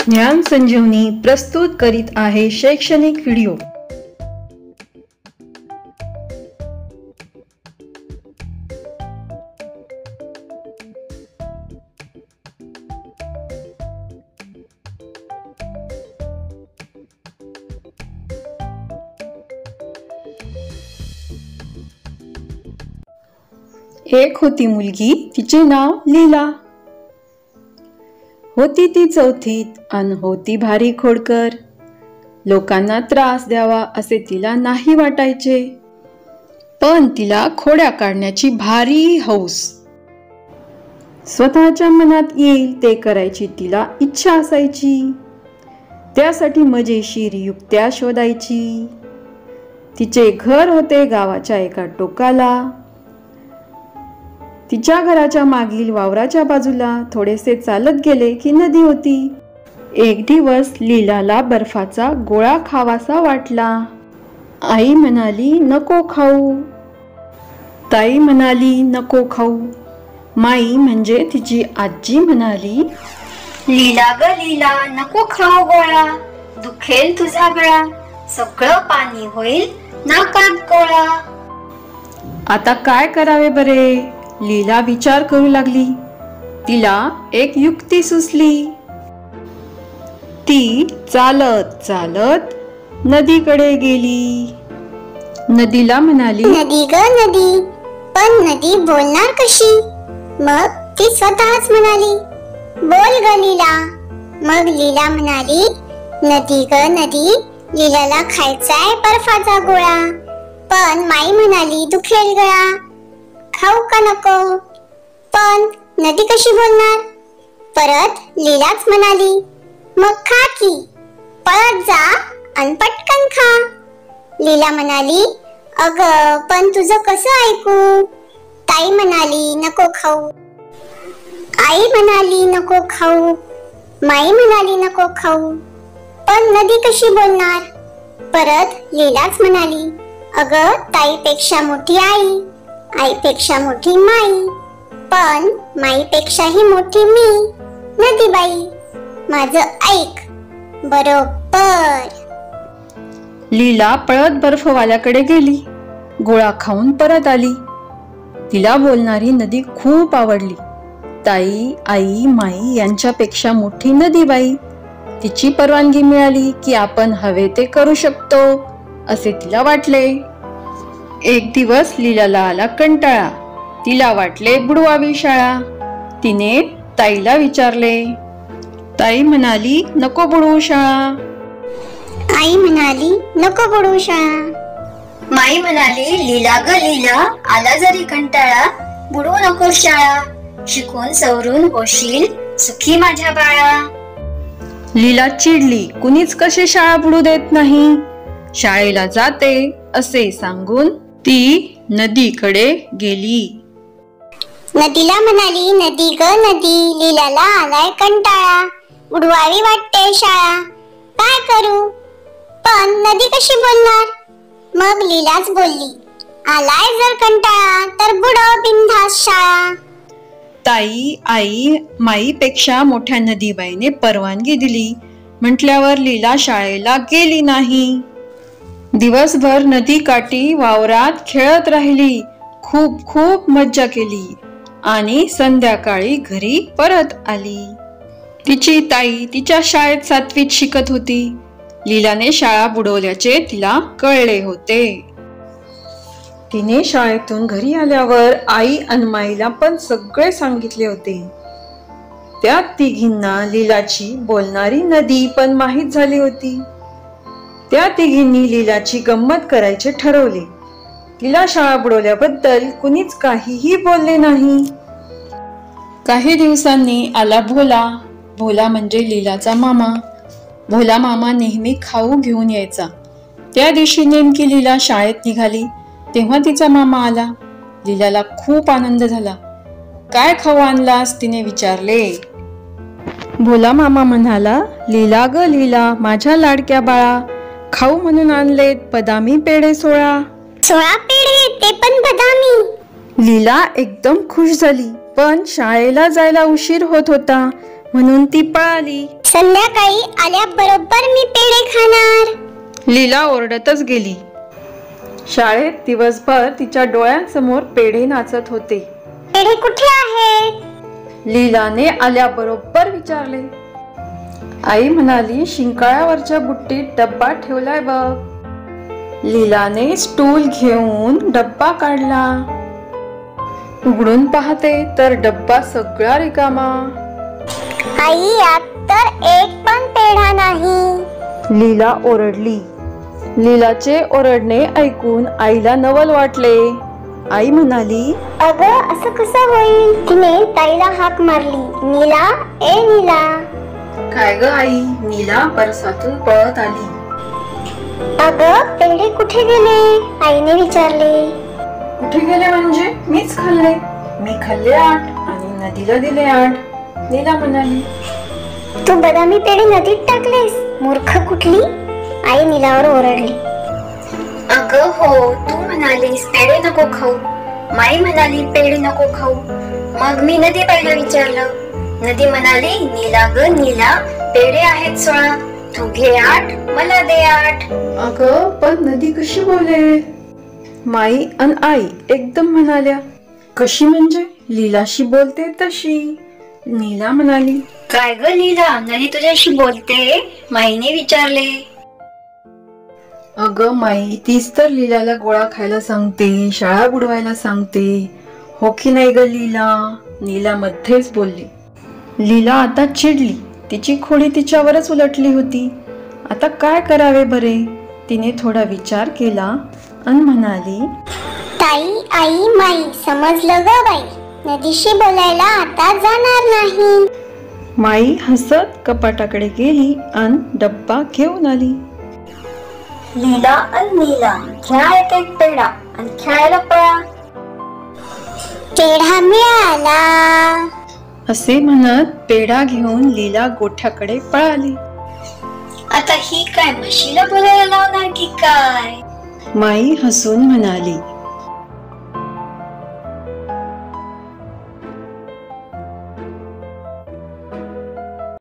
ज्ञान संजीवनी प्रस्तुत करीत आहे शैक्षणिक व्हिडिओ। एक होती मुलगी, तिचे नाव लीला। होती ती चौथीत अन होती भारी खोडकर। लोकांना त्रास द्यावा असे तिला नाही वाटायचे, पण तिला खोड्या काढण्याची भारी हौस। स्वतःच्या मनात येईल ते करायची तिला इच्छा असायची। त्यासाठी मजेशीर युक्त्या शोधायची। तिचे घर होते गावाच्या एका टोकाला। तिच्या घराच्या मागील वावराच्या बाजूला थोडेसे चालत गेले की नदी होती। एक दिवस लीलाला बर्फाचा गोळा खावासा वाटला। आई म्हणाली नको खाऊ। ताई म्हणाली नको खाऊ। माई म्हणजे तिची आजी म्हणाली लीला ग लीला नको खाऊ गोळा, दुखेल तुझा गळा, सगळं पाणी होईल नाकात गोळा। आता काय करावे बरे? लीला विचार करू लागली। तिला एक युक्ती सुचली। ती चालत चालत नदीकडे गेली। नदीला म्हणाली नदी ग नदी, पण नदी बोलणार कशी? मग ती स्वतःच म्हणाली बोल ग लीला। मग लीला म्हणाली नदी ग नदी, लीलाला खायचाय बर्फाचा गोळा, पण माई म्हणाली दुखेल गळा, खाऊ का नको? पण नदी कशी बोलणार? परत लीलाच म्हणाली मग खा की, पळत जा आणि पटकन खा। लीला म्हणाली अग पण तुझं कसं ऐकू? ताई म्हणाली नको खाऊ, आई म्हणाली नको खाऊ, माई म्हणाली नको खाऊ, पण नदी कशी बोलणार? परत लीलाच म्हणाली अग ताईपेक्षा मोठी आई, आईपेक्षा मोठी माई, पण माईपेक्षाही मोठी मी नदीबाई, माझं ऐक बरोबर। लीला पळत बर्फवाल्याकडे गेली। गोळा खाऊन परत आली। तिला बोलणारी नदी खूप आवडली। ताई आई माई यांच्यापेक्षा मोठी नदीबाई। तिची परवानगी मिळाली की आपण हवे ते करू शकतो असे तिला वाटले। एक दिवस लीलाला आला कंटाळा। तिला वाटले बुडवावी शाळा। तिने ताईला विचारले। ताई म्हणाली नको बुडवू शाळा। आई म्हणाली नको बुडवू शाळा। माई म्हणाली लीला ग लीला, आला जरी कंटाळा, बुडवू नको शाळा, शिकून सवरून होशील सुखी माझ्या बाळा। लीला चिडली, कुणीच कशी शाळा बुडू देत नाही, शाळेला जाते असे सांगून ती नदीकडे गेली। नदीला म्हणाली नदी ग नदी, लीलाला आलाय कंटाळा, बुडवावी वाटते शाळा, काय करू? पण नदी कशी बोलणार? मग लीलाच बोलली आलाय जर कंटाळा तर बुडव बिनधास्त शाळा। ताई आई माईपेक्षा मोठ्या नदीबाईने परवानगी दिली म्हटल्यावर लीला शाळेला गेली नाही। दिवसभर नदी काठी वावरात खेळत राहिली। खूप खूप मज्जा केली आणि संध्याकाळी घरी परत आली। तिची ताई तिच्या शाळेत 7वीत शिकत होती। लीलाने शाळा बुडवल्याचे तिला कळले होते। तिने शाळेतून घरी आल्यावर आई आणि माईला पण सगळे सांगितले होते। त्या तिघींना लीलाची बोलणारी नदी पण माहीत झाली होती। त्या तिघींनी लीलाची गंमत करायचे ठरवले। तिला शाळा बुडवल्याबद्दल कुणीच काहीही बोलले नाही। काही दिवसांनी आला भोला। भोला म्हणजे लीलाचा मामा। भोला मामा नेहमी खाऊ घेऊन यायचा। त्या दिवशी नेमकी लीला शाळेत निघाली तेव्हा तिचा मामा आला। लीलाला खूप आनंद झाला। काय खाऊ आणलास? तिने विचारले। भोला मामा म्हणाला लीला ग लीला, माझ्या लाडक्या बाळा, खाऊ म्हणून आणलेत बदामी पेढे 16। 16 पेढे, ते पण बदामी? लीला एकदम खुश झाली, पण शाळेला जायला उशीर होत होता म्हणून ती पळाली। संध्याकाळी आल्याबरोबर मी पेढे खाणार. लीला ओरडतच गेली. शाळेत दिवसभर तिच्या डोळ्यांसमोर पेढे नाचत होते. पेढे कुठे आहेत? लीलाने आल्याबरोबर विचारले. आई म्हणाली, शिंकाळ्यावरच्या बुट्टीत डब्बा ठेवलाय बघ. लीलाने स्टूल घेऊन डब्बा काढला. उघडून पाहते तर डब्बा सगळा रिकामा. आई, यात तर एक पण पेढा नाही. लीला ओरडली. लीलाचे ओरडणे ऐकून आईला नवल वाटले. आई म्हणाली, अगं, असं कसं होईल? तिने ताईला हाक मारली. नीला, ए नीला. काय ग आई? नीला परसातून पळत आली. अगं, पेढे कुठे गेले? आईने विचारले. कुठे गेले म्हणजे? मीच खाल्ले. मी खाल्ले 8 आणि नदीला दिले 8. नीला म्हणाली. तू बदामी पेढे नदीत टाकलेस? मूर्ख कुठली? आई नीलावर ओरडली. अगं हो, तू म्हणालीस पेढे नको खाऊ. माई म्हणाली पेढे नको खाऊ. मग मी नदीबाईला विचारलं. नदी म्हणाली, नीला ग नीला, पेढे आहेत 16. तू घे 8, मला दे 8. अगं, पण नदी कशी बोलेल? माई आणि आई एकदम म्हणाल्या. कशी म्हणजे? लीलाशी बोलते तशी. नीला म्हणाली. काय ग लीला, नदी तुझ्याशी बोलते? माईने विचारले. अगं माई, तीच तर लीलाला गोळा खायला सांगते, शाळा बुडवायला सांगते. हो की नाही ग लीला? नीला मध्येच बोलली. लीला आता चिडली. तिची खोडी तिच्यावरच उलटली होती. आता काय करावे बरे? तिने थोडा विचार केला आणि म्हणाली. ताई, आई, माई, समजलं ग बाई. नदीशी बोलायला आता जाणार नाही. माई हसत कपाटाकडे गेली आणि डब्बा घेऊन आली. लीला आणि नीला, घ्या एक पेढा आणि खेळायला पळा. पेढा मिळाला असे म्हणत पेढा घेऊन लीला गोठ्याकडे पळाली. आता ही काय म्हशीला बोलायला लावणार की काय? माई हसून म्हणाली.